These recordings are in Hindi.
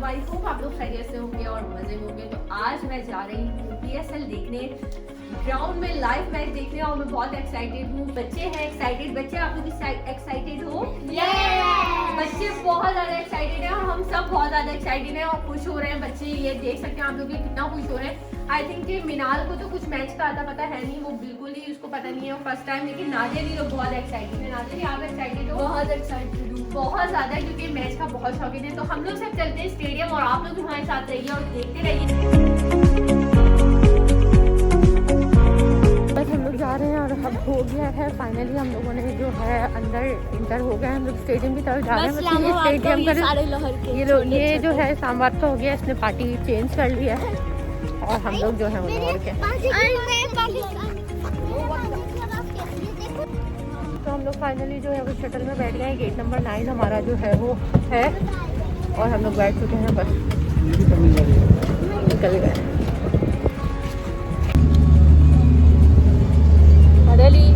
सब आई होप आप लोग खैरियत से होंगे और मजे में होंगे। तो आज मैं जा रही हूँ PSL देखने, ग्राउंड में लाइव मैच देखने और मैं बहुत एक्साइटेड हूँ। बच्चे हैं एक्साइटेड, बच्चे आप लोग एक्साइटेड हो? बच्चे बहुत ज्यादा एक्साइटेड हैं और हम सब बहुत ज्यादा एक्साइटेड हैं और खुश हो रहे हैं। बच्चे ये देख सकते हैं आप लोग कितना खुश हो रहे हैं। आई थिंक कि मिनाल को तो कुछ मैच का आता पता है नहीं, वो बिल्कुल ही उसको पता नहीं है, वो फर्स्ट टाइम। लेकिन नादिया लोग बहुत एक्साइटेड है। नादिया आप एक्साइटेड हो? बहुत एक्साइटेड हूँ, बहुत ज्यादा, क्योंकि मैच का बहुत शौकीन है। तो हम लोग सब चलते हैं स्टेडियम और आप लोग भी हमारे साथ रहिए और देखते रहिए। बस हम लोग जा रहे हैं और अब हो गया है फाइनली, हम लोगों ने जो है अंदर इंटर हो गया है। हम लोग स्टेडियम की तरफ जा रहे हैं। बस ये स्टेडियम का ये जो है इस्लामाबाद का हो गया, इसने पार्टी चेंज कर लिया है और हम लोग जो है वो लाहौर के। तो हम लोग फाइनली जो है वो शटल में बैठ गए हैं। गेट नंबर 9 हमारा जो है वो है और हम लोग बैठ चुके हैं, बस निकल गए। अरेली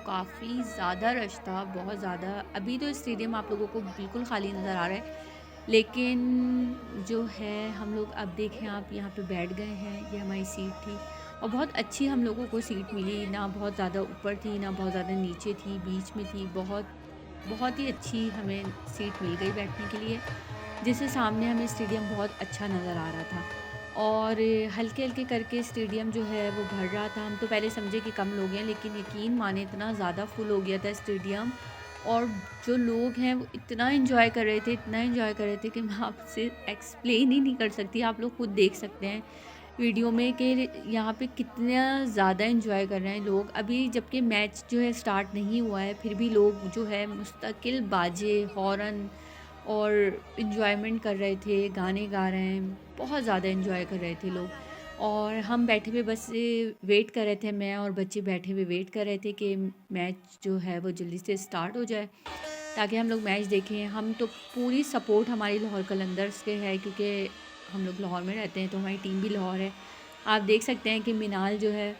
काफ़ी ज़्यादा रश था, बहुत ज़्यादा। अभी तो स्टेडियम आप लोगों को बिल्कुल खाली नज़र आ रहा है, लेकिन जो है हम लोग अब देखें आप यहाँ पे बैठ गए हैं। ये हमारी सीट थी और बहुत अच्छी हम लोगों को सीट मिली, ना बहुत ज़्यादा ऊपर थी ना बहुत ज़्यादा नीचे थी, बीच में थी। बहुत ही अच्छी हमें सीट मिल गई बैठने के लिए, जिससे सामने हमें स्टेडियम बहुत अच्छा नज़र आ रहा था और हल्के हल्के करके स्टेडियम जो है वो भर रहा था। हम तो पहले समझे कि कम लोग हैं, लेकिन यकीन माने इतना ज़्यादा फुल हो गया था स्टेडियम और जो लोग हैं वो इतना एंजॉय कर रहे थे, इतना एंजॉय कर रहे थे कि मैं आपसे एक्सप्लेन ही नहीं कर सकती। आप लोग खुद देख सकते हैं वीडियो में कि यहाँ पे कितना ज़्यादा एंजॉय कर रहे हैं लोग। अभी जबकि मैच जो है स्टार्ट नहीं हुआ है, फिर भी लोग जो है मुस्तकिल बाजे हॉर्न और इन्जॉयमेंट कर रहे थे, गाने गा रहे हैं, बहुत ज़्यादा इन्जॉय कर रहे थे लोग। और हम बैठे हुए बस वेट कर रहे थे, मैं और बच्चे बैठे हुए वेट कर रहे थे कि मैच जो है वो जल्दी से स्टार्ट हो जाए ताकि हम लोग मैच देखें। हम तो पूरी सपोर्ट हमारी लाहौर कलंदर्स के है, क्योंकि हम लोग लाहौर में रहते हैं तो हमारी टीम भी लाहौर है। आप देख सकते हैं कि मिनाल जो है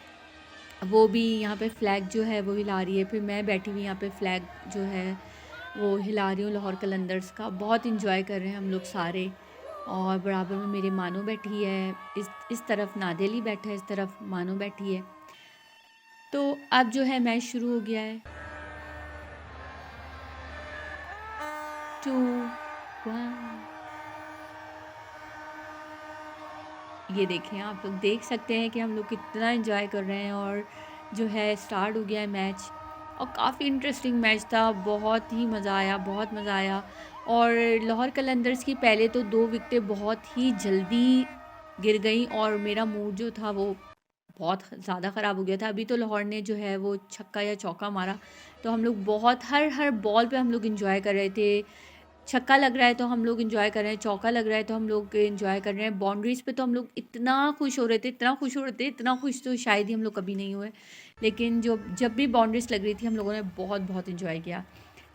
वो भी यहाँ पे फ़्लैग जो है वो हिला रही है, फिर मैं बैठी हुई यहाँ पे फ़्लैग जो है वो हिला रही हूँ लाहौर कलंदर्स का। बहुत इंजॉय कर रहे हैं हम लोग सारे और बराबर में मेरे मानो बैठी है, इस तरफ नादेली बैठा है, इस तरफ मानो बैठी है। तो अब जो है मैच शुरू हो गया है। 2 1 ये देखें, आप लोग देख सकते हैं कि हम लोग कितना एंजॉय कर रहे हैं और जो है स्टार्ट हो गया है मैच और काफ़ी इंटरेस्टिंग मैच था। बहुत ही मज़ा आया, बहुत मज़ा आया। और लाहौर कलंदर्स की पहले तो 2 विकेटें बहुत ही जल्दी गिर गई और मेरा मूड जो था वो बहुत ज़्यादा ख़राब हो गया था। अभी तो लाहौर ने जो है वो छक्का या चौका मारा, तो हम लोग बहुत हर बॉल पे हम लोग एंजॉय कर रहे थे। छक्का लग रहा है तो हम लोग एंजॉय कर रहे हैं, चौका लग रहा है तो हम लोग एंजॉय कर रहे हैं। बाउंड्रीज़ पे तो हम लोग इतना खुश हो रहे थे, इतना खुश हो रहे थे, इतना खुश तो शायद ही हम लोग कभी नहीं हुए। लेकिन जब भी बाउंड्रीज़ लग रही थी हम लोगों ने बहुत एंजॉय किया।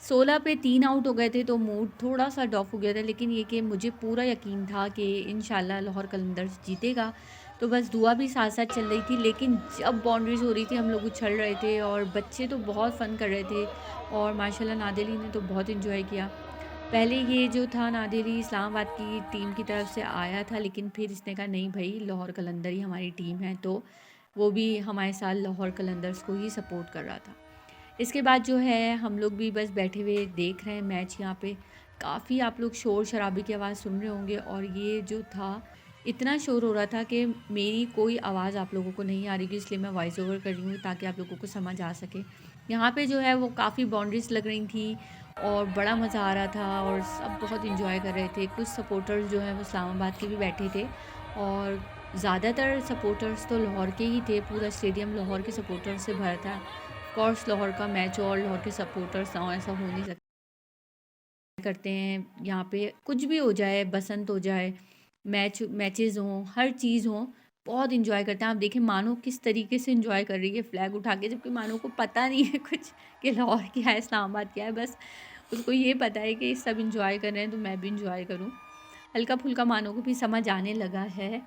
16 पे 3 आउट हो गए थे तो मूड थोड़ा सा डॉफ हो गया था, लेकिन ये कि मुझे पूरा यकीन था कि इंशाल्लाह लाहौर कलंदर्स जीतेगा। तो बस दुआ भी साथ साथ चल रही थी, लेकिन जब बाउंड्रीज़ हो रही थी हम लोग उछल रहे थे और बच्चे तो बहुत फ़न कर रहे थे और माशाल्लाह नादिली ने तो बहुत इन्जॉय किया। पहले ये जो था नादिली इस्लामाबाद की टीम की तरफ से आया था, लेकिन फिर इसने कहा नहीं भाई लाहौर कलंदर ही हमारी टीम है, तो वो भी हमारे साथ लाहौर कलंदर्स को ही सपोर्ट कर रहा था। इसके बाद जो है हम लोग भी बस बैठे हुए देख रहे हैं मैच। यहाँ पे काफ़ी आप लोग शोर शराबे की आवाज़ सुन रहे होंगे और ये जो था इतना शोर हो रहा था कि मेरी कोई आवाज़ आप लोगों को नहीं आ रही थी, इसलिए मैं वॉइस ओवर कर रही हूँ ताकि आप लोगों को समझ आ सके। यहाँ पे जो है वो काफ़ी बाउंड्रीज लग रही थी और बड़ा मज़ा आ रहा था और सब बहुत इंजॉय कर रहे थे। कुछ सपोर्टर्स जो हैं वो इस्लामाबाद के भी बैठे थे और ज़्यादातर सपोर्टर्स तो लाहौर के ही थे। पूरा स्टेडियम लाहौर के सपोर्टर्स से भरा था। कोर्स लाहौर का मैच और लाहौर के सपोर्टर्स ना हो ऐसा हो नहीं सकता। करते हैं यहाँ पे कुछ भी हो जाए, बसंत हो जाए, मैचेस हों, हर चीज़ हो, बहुत एंजॉय करते हैं। आप देखें मानो किस तरीके से एंजॉय कर रही है फ्लैग उठा के, जबकि मानो को पता नहीं है कुछ कि लाहौर क्या है, इस्लामाबाद क्या है। बस उसको ये पता है कि सब एंजॉय कर रहे हैं तो मैं भी एंजॉय करूं। हल्का फुल्का मानो को भी समझ आने लगा है,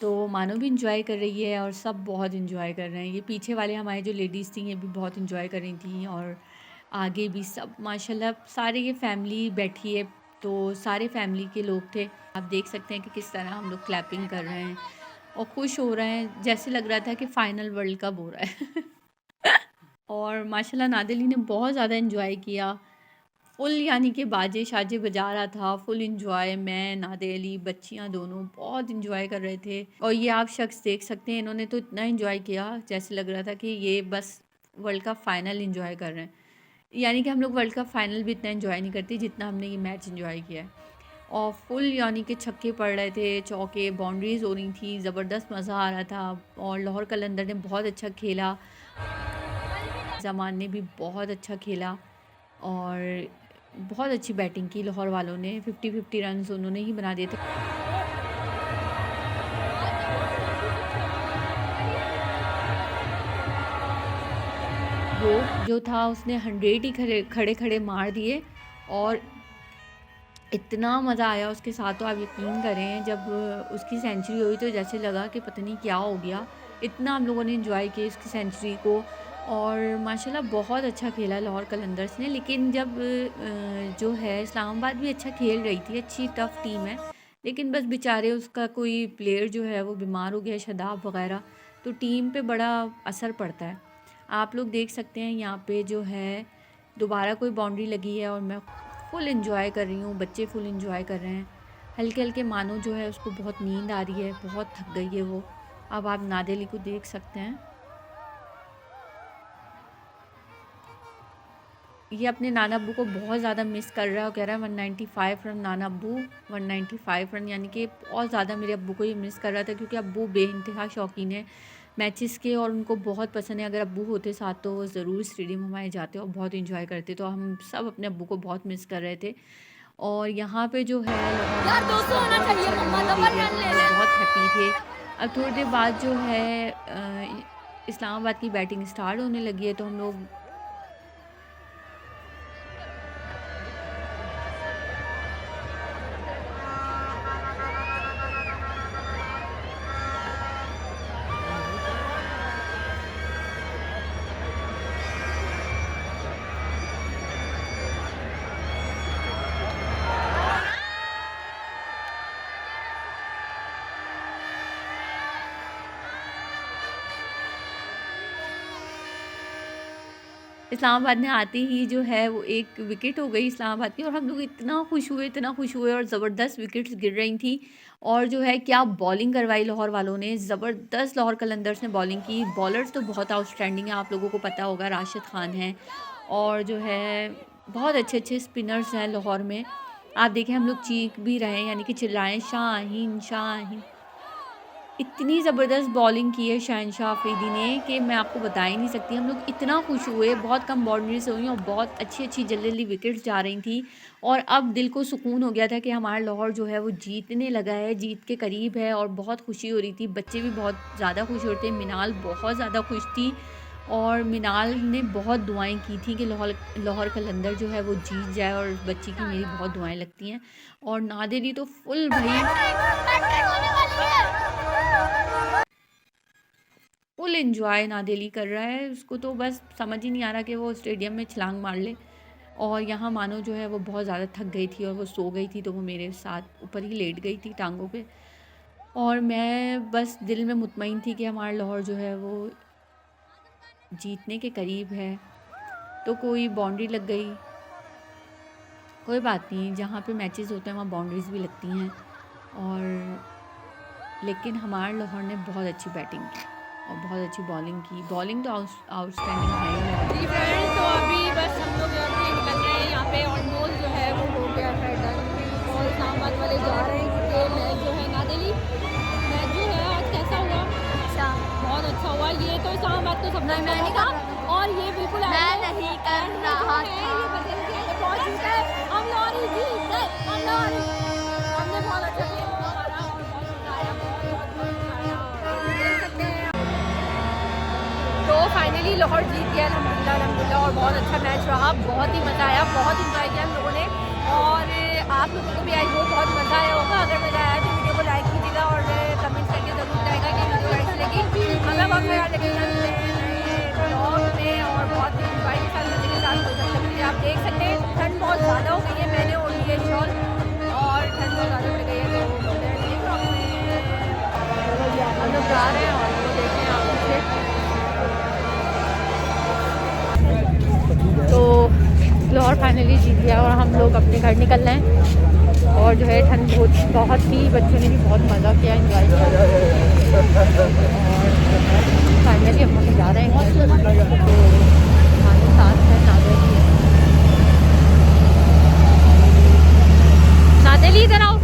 तो मानो भी इंजॉय कर रही है और सब बहुत इंजॉय कर रहे हैं। ये पीछे वाले हमारे जो लेडीज़ थी ये भी बहुत इंजॉय कर रही थी, और आगे भी सब माशाल्लाह सारे ये फैमिली बैठी है, तो सारे फैमिली के लोग थे। आप देख सकते हैं कि किस तरह हम लोग क्लैपिंग कर रहे हैं और खुश हो रहे हैं, जैसे लग रहा था कि फ़ाइनल वर्ल्ड कप हो रहा है। और माशाल्लाह नादिली ने बहुत ज़्यादा इंजॉय किया, फुल यानी कि बाजे शाजे बजा रहा था, फुल इंजॉय। मैं नादे अली बच्चियां दोनों बहुत इंजॉय कर रहे थे। और ये आप शख्स देख सकते हैं, इन्होंने तो इतना इंजॉय किया जैसे लग रहा था कि ये बस वर्ल्ड कप फाइनल इंजॉय कर रहे हैं। यानी कि हम लोग वर्ल्ड कप फाइनल भी इतना इंजॉय नहीं करते जितना हमने ये मैच इंजॉय किया है। और फुल यानी कि छक्के पड़ रहे थे, चौके, बाउंड्रीज हो रही थी, ज़बरदस्त मज़ा आ रहा था। और लाहौर कलंदर ने बहुत अच्छा खेला, जमान ने भी बहुत अच्छा खेला और बहुत अच्छी बैटिंग की लाहौर वालों ने। 50-50 रन्स उन्होंने ही बना दिए थे। वो जो था उसने 100 ही खड़े खड़े मार दिए और इतना मज़ा आया उसके साथ। तो आप यकीन करें जब उसकी सेंचुरी हुई तो जैसे लगा कि पता नहीं क्या हो गया, इतना हम लोगों ने एंजॉय किया उसकी सेंचुरी को। और माशाल्लाह बहुत अच्छा खेला लाहौर कलंदर्स ने। लेकिन जब जो है इस्लामाबाद भी अच्छा खेल रही थी, अच्छी टफ़ टीम है, लेकिन बस बेचारे उसका कोई प्लेयर जो है वो बीमार हो गया, शदाब वगैरह, तो टीम पे बड़ा असर पड़ता है। आप लोग देख सकते हैं यहाँ पे जो है दोबारा कोई बाउंड्री लगी है और मैं फुल एंजॉय कर रही हूँ, बच्चे फुल एंजॉय कर रहे हैं। हल्के हल्के मानो जो है उसको बहुत नींद आ रही है, बहुत थक गई है वो। अब आप नादेली को देख सकते हैं, ये अपने नाना अब्बू को बहुत ज़्यादा मिस कर रहा है और कह रहा है 195 रन नाना अब्बू, 195 रन, यानी कि बहुत ज़्यादा मेरे अब्बू को ये मिस कर रहा था, क्योंकि अब्बू बेइंतहा शौकीन है मैचेस के और उनको बहुत पसंद है। अगर अब्बू होते साथ तो वो ज़रूर स्टेडियम हमारे जाते और बहुत इंजॉय करते, तो हम सब अपने अब्बू को बहुत मिस कर रहे थे। और यहाँ पे जो है बहुत हैप्पी थे। अब थोड़ी देर बाद जो है इस्लामाबाद की बैटिंग स्टार्ट होने लगी है, तो हम लोग इस्लामाबाद ने आते ही जो है वो एक विकेट हो गई इस्लामाबाद की, और हम लोग इतना खुश हुए, इतना खुश हुए, और ज़बरदस्त विकेट्स गिर रही थी। और जो है क्या बॉलिंग करवाई लाहौर वालों ने, ज़बरदस्त लाहौर कलंदर्स ने बॉलिंग की। बॉलर्स तो बहुत आउटस्टैंडिंग है, आप लोगों को पता होगा राशिद खान हैं, और जो है बहुत अच्छे अच्छे स्पिनर्स हैं लाहौर में। आप देखें हम लोग चीख भी रहे हैं, यानी कि चिल्लाएँ शाहीन शाहीन। इतनी ज़बरदस्त बॉलिंग की है शहनशाह अफरीदी ने कि मैं आपको बता ही नहीं सकती। हम लोग इतना खुश हुए, बहुत कम बाउंड्रीज हुई और बहुत अच्छी अच्छी जल्दी जल्दी विकेट्स जा रही थी। और अब दिल को सुकून हो गया था कि हमारा लाहौर जो है वो जीतने लगा है, जीत के करीब है, और बहुत खुशी हो रही थी। बच्चे भी बहुत ज़्यादा खुश हो रहे थे, मिनाल बहुत ज़्यादा खुश थी, और मिनाल ने बहुत दुआएं की थी कि लाहौर कलंदर जो है वो जीत जाए, और बच्ची की मेरी बहुत दुआएं लगती हैं। और नादिली तो फुल फुल एंजॉय नादेली कर रहा है, उसको तो बस समझ ही नहीं आ रहा कि वो स्टेडियम में छलांग मार ले। और यहाँ मानो जो है वो बहुत ज़्यादा थक गई थी और वो सो गई थी, तो वो मेरे साथ ऊपर ही लेट गई थी टांगों पे। और मैं बस दिल में मुतमईन थी कि हमारा लाहौर जो है वो जीतने के करीब है। तो कोई बाउंड्री लग गई, कोई बात नहीं, जहाँ पे मैचेस होते हैं वहाँ बाउंड्रीज भी लगती हैं। और लेकिन हमारे लाहौर ने बहुत अच्छी बैटिंग की और बहुत अच्छी बॉलिंग की। बॉलिंग तो आउटस्टैंडिंग है ही है। तो अभी बस हम लोग निकल रहे हैं यहाँ पे, ऑलमोस्ट जो है वो हो गया है डन। और इस्लामाबाद वाले जा रहे हैं क्योंकि मैच जो है नादिली मैच जो है आज कैसा हुआ? अच्छा, बहुत अच्छा हुआ। ये तो इस्लामाबाद को सबने मैंने कहा, और ये बिल्कुल मैं नहीं कर रहा था, ये बदल गया, ये बहुत जीता है, हम लोग जीत गए, हमने बहुत अच्छा खेला हमारा और बहुत मजा आया। लाहौर जीत गया अल्हम्दुलिल्लाह अल्हम्दुलिल्लाह, और बहुत अच्छा मैच रहा, बहुत ही मज़ा आया, बहुत इंजॉय किया हम लोगों ने। और आप लोगों को भी आई होप बहुत मज़ा आया होगा। अगर मज़ा आया तो वीडियो को लाइक कीजिएगा और कमेंट करके ज़रूर बताएगा कि वीडियो कैसी लगी। हमें बहुत ख्याल रखिएगा ब्लॉग में, और बहुत इंजॉय के साथ मज़े के साथ हो सकते हैं। आप देख सकते हैं ठंड बहुत ज़्यादा हो गई है, मैंने ओढ़ लिया शॉल और ठंड बहुत ज़्यादा पड़ गई है। तो हम लोग जा रहे हैं और वो देखें आप पीछे। तो लाहौर फाइनली जीत गया और हम लोग अपने घर निकल रहे हैं। और जो है ठंड बहुत ही, बच्चों ने भी बहुत मज़ा किया, एंजॉय किया। और फाइनली हम लोग जा रहे हैं घर। तो हमारे साथ है नादेली। नादेली इधर आओ।